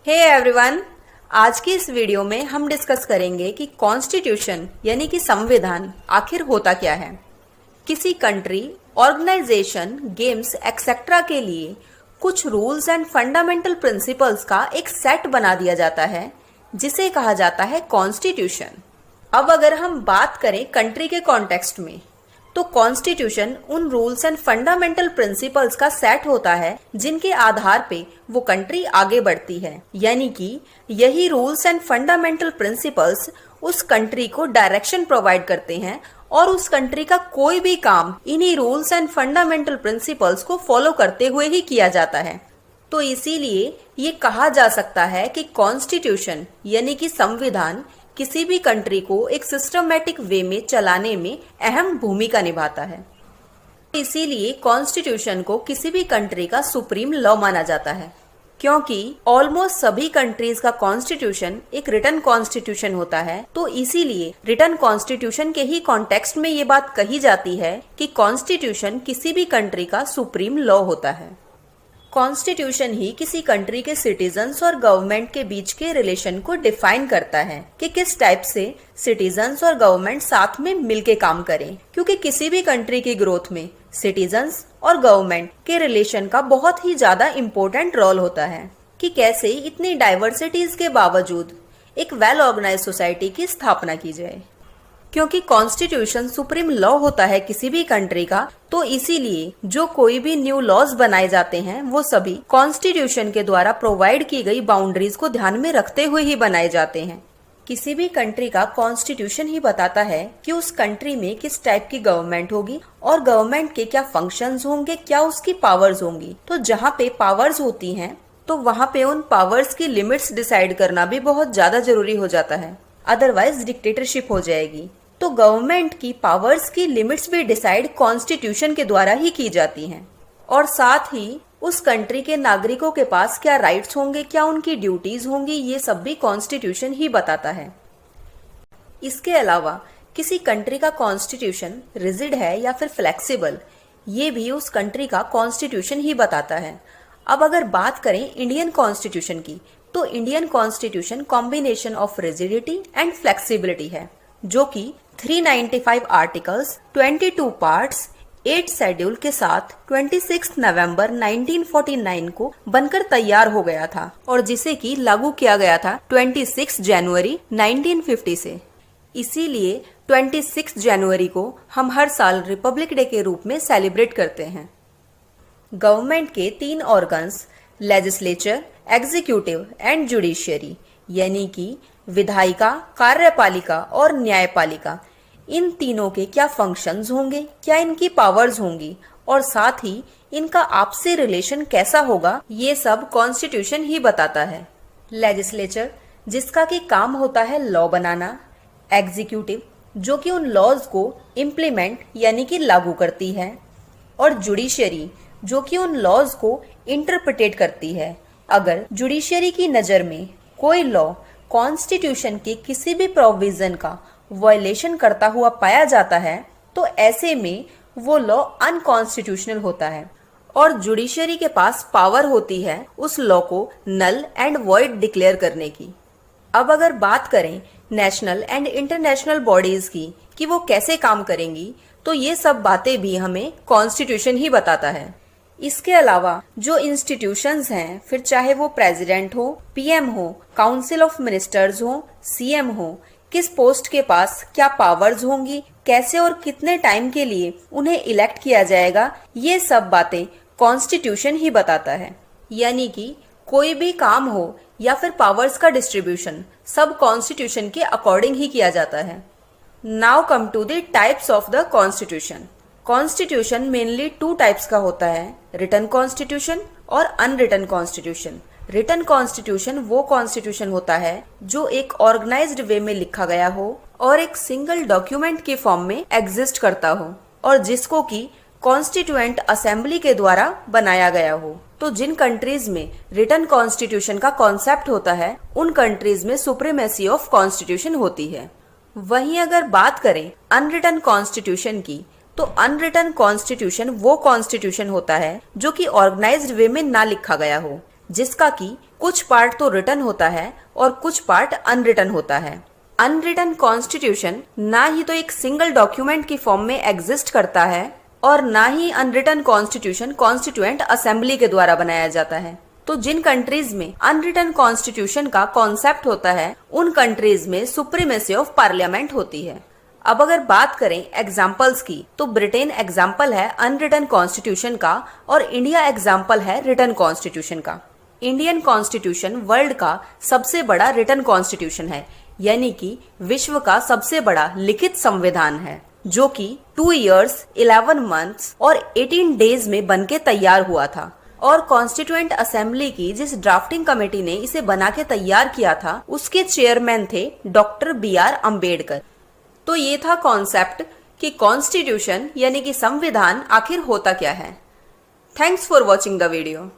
Hey everyone, आज की इस वीडियो में हम डिस्कस करेंगे कि कॉन्स्टिट्यूशन यानी कि संविधान आखिर होता क्या है। किसी कंट्री, ऑर्गेनाइजेशन, गेम्स एक्सेट्रा के लिए कुछ रूल्स एंड फंडामेंटल प्रिंसिपल्स का एक सेट बना दिया जाता है जिसे कहा जाता है कॉन्स्टिट्यूशन। अब अगर हम बात करें कंट्री के कॉन्टेक्स्ट में, तो कॉन्स्टिट्यूशन उन रूल्स एंड फंडामेंटल प्रिंसिपल्स का सेट होता है जिनके आधार पे वो कंट्री आगे बढ़ती है। यानी कि यही रूल्स एंड फंडामेंटल प्रिंसिपल्स उस कंट्री को डायरेक्शन प्रोवाइड करते हैं और उस कंट्री का कोई भी काम इन्हीं रूल्स एंड फंडामेंटल प्रिंसिपल्स को फॉलो करते हुए ही किया जाता है। तो इसीलिए ये कहा जा सकता है कि कॉन्स्टिट्यूशन यानी कि संविधान किसी भी कंट्री को एक सिस्टमैटिक वे में चलाने में अहम भूमिका निभाता है। इसीलिए कॉन्स्टिट्यूशन को किसी भी कंट्री का सुप्रीम लॉ माना जाता है, क्योंकि ऑलमोस्ट सभी कंट्रीज का कॉन्स्टिट्यूशन एक रिटन कॉन्स्टिट्यूशन होता है। तो इसीलिए रिटन कॉन्स्टिट्यूशन के ही कॉन्टेक्स्ट में ये बात कही जाती है कि कॉन्स्टिट्यूशन किसी भी कंट्री का सुप्रीम लॉ होता है। कॉन्स्टिट्यूशन ही किसी कंट्री के सिटीजन्स और गवर्नमेंट के बीच के रिलेशन को डिफाइन करता है कि किस टाइप से सिटीजन्स और गवर्नमेंट साथ में मिलके काम करें, क्योंकि किसी भी कंट्री की ग्रोथ में सिटीजन्स और गवर्नमेंट के रिलेशन का बहुत ही ज्यादा इम्पोर्टेंट रोल होता है कि कैसे इतनी डाइवर्सिटीज के बावजूद एक वेल ऑर्गेनाइज सोसाइटी की स्थापना की जाए। क्योंकि कॉन्स्टिट्यूशन सुप्रीम लॉ होता है किसी भी कंट्री का, तो इसीलिए जो कोई भी न्यू लॉज बनाए जाते हैं वो सभी कॉन्स्टिट्यूशन के द्वारा प्रोवाइड की गई बाउंड्रीज को ध्यान में रखते हुए ही बनाए जाते हैं। किसी भी कंट्री का कॉन्स्टिट्यूशन ही बताता है कि उस कंट्री में किस टाइप की गवर्नमेंट होगी और गवर्नमेंट के क्या फंक्शंस होंगे, क्या उसकी पावर्स होंगी। तो जहाँ पे पावर्स होती हैं तो वहाँ पे उन पावर्स की लिमिट्स डिसाइड करना भी बहुत ज्यादा जरूरी हो जाता है, अदरवाइज डिक्टेटरशिप हो जाएगी। तो गवर्नमेंट की पावर्स की लिमिट्स भी डिसाइड कॉन्स्टिट्यूशन के द्वारा ही की जाती हैं, और साथ ही उस कंट्री के नागरिकों के पास क्या राइट्स होंगे, क्या उनकी ड्यूटीज होंगी, ये सब भी कॉन्स्टिट्यूशन ही बताता है। इसके अलावा किसी कंट्री का कॉन्स्टिट्यूशन रिजिड है या फिर फ्लेक्सिबल, ये भी उस कंट्री का कॉन्स्टिट्यूशन ही बताता है। अब अगर बात करें इंडियन कॉन्स्टिट्यूशन की, तो Indian constitution combination of rigidity and flexibility है, जो कि 395 आर्टिकल्स, 22 पार्ट्स, 8 शेड्यूल के साथ 26 नवंबर 1949 को बनकर तैयार हो गया था और जिसे कि लागू किया गया था 26 जनवरी 1950 से। इसीलिए 26 जनवरी को हम हर साल रिपब्लिक डे के रूप में सेलिब्रेट करते हैं। गवर्नमेंट के 3 organs, legislature, executive and judiciary, यानी कि विधायिका, कार्यपालिका और न्यायपालिका, इन तीनों के क्या फंक्शंस होंगे, क्या इनकी पावर्स होंगी और साथ ही इनका आपसी रिलेशन कैसा होगा, ये सब कॉन्स्टिट्यूशन ही बताता है। लेजिस्लेचर, जिसका कि काम होता है लॉ बनाना, एग्जीक्यूटिव, जो कि उन लॉज को इम्प्लीमेंट यानी कि लागू करती है, और जुडिशियरी, जो कि उन लॉज को इंटरप्रिटेट करती है। अगर जुडिशियरी की नज़र में कोई लॉ कॉन्स्टिट्यूशन के किसी भी प्रोविजन का वायलेशन करता हुआ पाया जाता है तो ऐसे में वो लॉ अनकॉन्स्टिट्यूशनल होता है और जुडिशियरी के पास पावर होती है उस लॉ को नल एंड वॉइड डिक्लेयर करने की। अब अगर बात करें नेशनल एंड इंटरनेशनल बॉडीज की कि वो कैसे काम करेंगी, तो ये सब बातें भी हमें कॉन्स्टिट्यूशन ही बताता है। इसके अलावा जो इंस्टीट्यूशंस हैं, फिर चाहे वो प्रेसिडेंट हो, पीएम हो, काउंसिल ऑफ मिनिस्टर्स हो, सीएम हो, किस पोस्ट के पास क्या पावर्स होंगी, कैसे और कितने टाइम के लिए उन्हें इलेक्ट किया जाएगा, ये सब बातें कॉन्स्टिट्यूशन ही बताता है। यानी कि कोई भी काम हो या फिर पावर्स का डिस्ट्रीब्यूशन सब कॉन्स्टिट्यूशन के अकॉर्डिंग ही किया जाता है। Now come to the types of the constitution. Constitution mainly 2 types का होता है, रिटन कॉन्स्टिट्यूशन और अनरिटन कॉन्स्टिट्यूशन। रिटन कॉन्स्टिट्यूशन वो कॉन्स्टिट्यूशन होता है जो एक ऑर्गेनाइज्ड वे में लिखा गया हो और एक सिंगल डॉक्यूमेंट के फॉर्म में एग्जिस्ट करता हो और जिसको कि कॉन्स्टिट्यूएंट असेंबली के द्वारा बनाया गया हो। तो जिन कंट्रीज में रिटन कॉन्स्टिट्यूशन का कॉन्सेप्ट होता है उन कंट्रीज में सुप्रीमेसी ऑफ कॉन्स्टिट्यूशन होती है। वहीं अगर बात करें अनरिटन कॉन्स्टिट्यूशन की, तो अनरिटन कॉन्स्टिट्यूशन वो कॉन्स्टिट्यूशन होता है जो कि ऑर्गेनाइज्ड वे में ना लिखा गया हो, जिसका कि कुछ पार्ट तो रिटन होता है और कुछ पार्ट अनरिटन होता है। अनरिटन कॉन्स्टिट्यूशन ना ही तो एक सिंगल डॉक्यूमेंट की फॉर्म में एग्जिस्ट करता है और ना ही अनरिटन कॉन्स्टिट्यूशन कॉन्स्टिट्यूएंट असेंबली के द्वारा बनाया जाता है। तो जिन कंट्रीज में अनरिटन कॉन्स्टिट्यूशन का कॉन्सेप्ट होता है उन कंट्रीज में सुप्रीमेसी ऑफ पार्लियामेंट होती है। अब अगर बात करें एग्जाम्पल्स की, तो ब्रिटेन एग्जाम्पल है अनरिटन कॉन्स्टिट्यूशन का और इंडिया एग्जाम्पल है रिटन कॉन्स्टिट्यूशन का। इंडियन कॉन्स्टिट्यूशन वर्ल्ड का सबसे बड़ा रिटन कॉन्स्टिट्यूशन है, यानी कि विश्व का सबसे बड़ा लिखित संविधान है, जो कि 2 years 11 months और 18 days में बनके तैयार हुआ था। और कॉन्स्टिट्यूएंट असेंबली की जिस ड्राफ्टिंग कमेटी ने इसे बना के तैयार किया था उसके चेयरमैन थे डॉक्टर BR अम्बेडकर। तो ये था कॉन्सेप्ट कि कॉन्स्टिट्यूशन यानी कि संविधान आखिर होता क्या है। Thanks for watching the video.